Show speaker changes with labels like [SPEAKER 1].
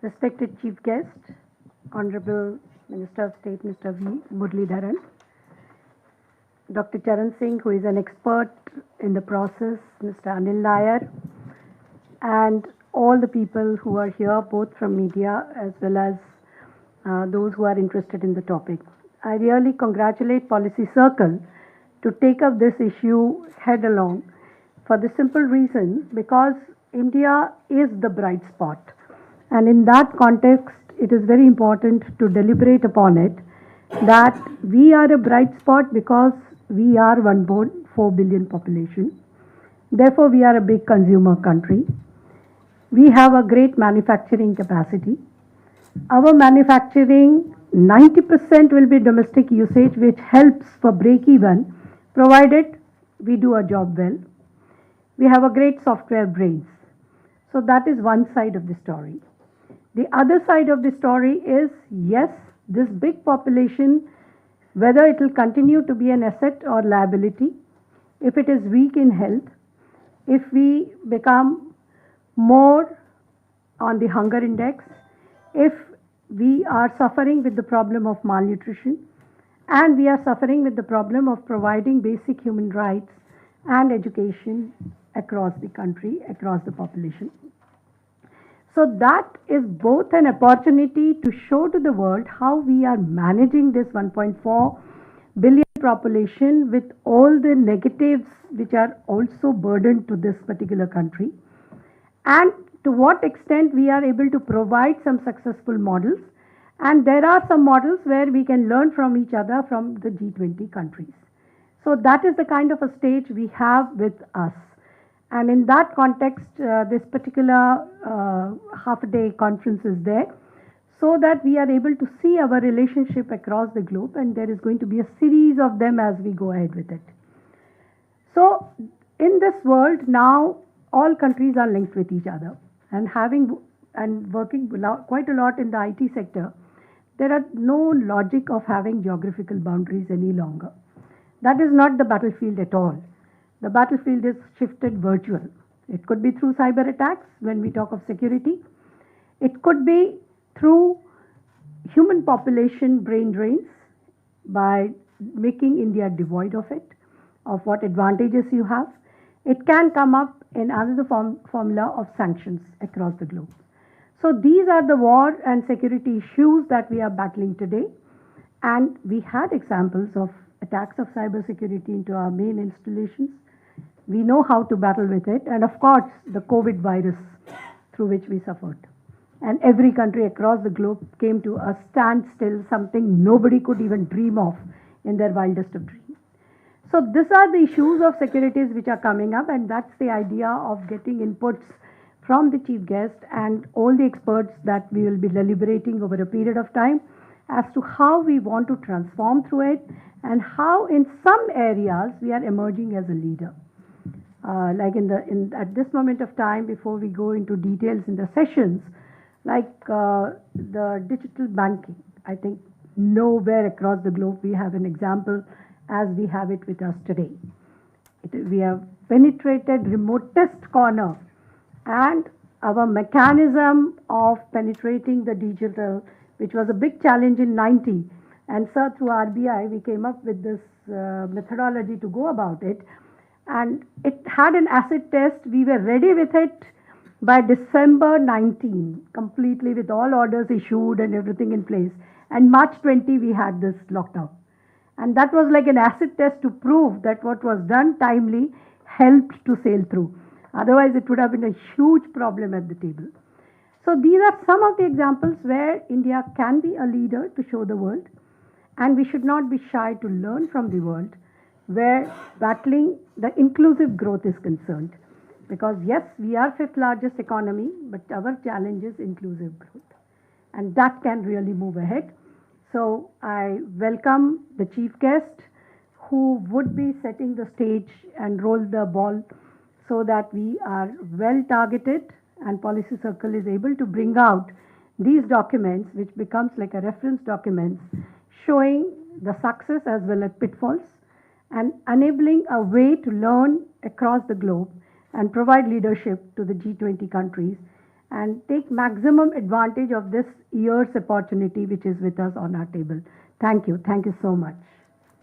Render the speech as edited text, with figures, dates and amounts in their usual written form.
[SPEAKER 1] Respected Chief Guest, Honorable Minister of State, Mr. V. Muraleedharan, Dr. Charan Singh, who is an expert in the process, Mr. Anil Nair, and all the people who are here, both from media as well as those who are interested in the topic. I really congratulate Policy Circle to take up this issue head along for the simple reason because India is the bright spot. And in that context, it is very important to deliberate upon it that we are a bright spot because we are 1.4 billion population. Therefore, we are a big consumer country. We have a great manufacturing capacity. Our manufacturing, 90% will be domestic usage, which helps for break even, provided we do our job well. We have a great software brains. So that is one side of the story. The other side of the story is, yes, this big population, whether it will continue to be an asset or liability, if it is weak in health, if we become more on the hunger index, if we are suffering with the problem of malnutrition, and we are suffering with the problem of providing basic human rights and education across the country, across the population. So that is both an opportunity to show to the world how we are managing this 1.4 billion population with all the negatives which are also burdened to this particular country, and to what extent we are able to provide some successful models. And there are some models where we can learn from each other from the G20 countries. So that is the kind of a stage we have with us. And in that context, this particular half-a-day conference is there so that we are able to see our relationship across the globe, and there is going to be a series of them as we go ahead with it. So in this world now, all countries are linked with each other, and working quite a lot in the IT sector, there are no logic of having geographical boundaries any longer. That is not the battlefield at all. The battlefield is shifted virtual. It could be through cyber attacks when we talk of security. It could be through human population brain drains by making India devoid of it, of what advantages you have. It can come up in another formula of sanctions across the globe. So these are the war and security issues that we are battling today. And we had examples of attacks of cybersecurity into our main installations. We know how to battle with it. And of course, the COVID virus through which we suffered. And every country across the globe came to a standstill, something nobody could even dream of in their wildest of dreams. So these are the issues of securities which are coming up, and that's the idea of getting inputs from the chief guest and all the experts that we will be deliberating over a period of time as to how we want to transform through it and how in some areas we are emerging as a leader. Like at this moment of time, before we go into details in the sessions, like the digital banking, I think nowhere across the globe we have an example as we have it with us today. We have penetrated remotest corner, and our mechanism of penetrating the digital, which was a big challenge in 90, and so through RBI we came up with this methodology to go about it, and it had an acid test. We were ready with it by December 19, completely with all orders issued and everything in place, and March 20 we had this lockdown. And that was like an acid test to prove that what was done timely helped to sail through. Otherwise, it would have been a huge problem at the table. So these are some of the examples where India can be a leader to show the world. And we should not be shy to learn from the world where battling the inclusive growth is concerned. Because yes, we are fifth largest economy, but our challenge is inclusive growth. And that can really move ahead. So I welcome the chief guest who would be setting the stage and roll the ball so that we are well targeted and Policy Circle is able to bring out these documents, which becomes like a reference documents showing the success as well as pitfalls and enabling a way to learn across the globe and provide leadership to the G20 countries and take maximum advantage of this year's opportunity which is with us on our table. Thank you. Thank you so much.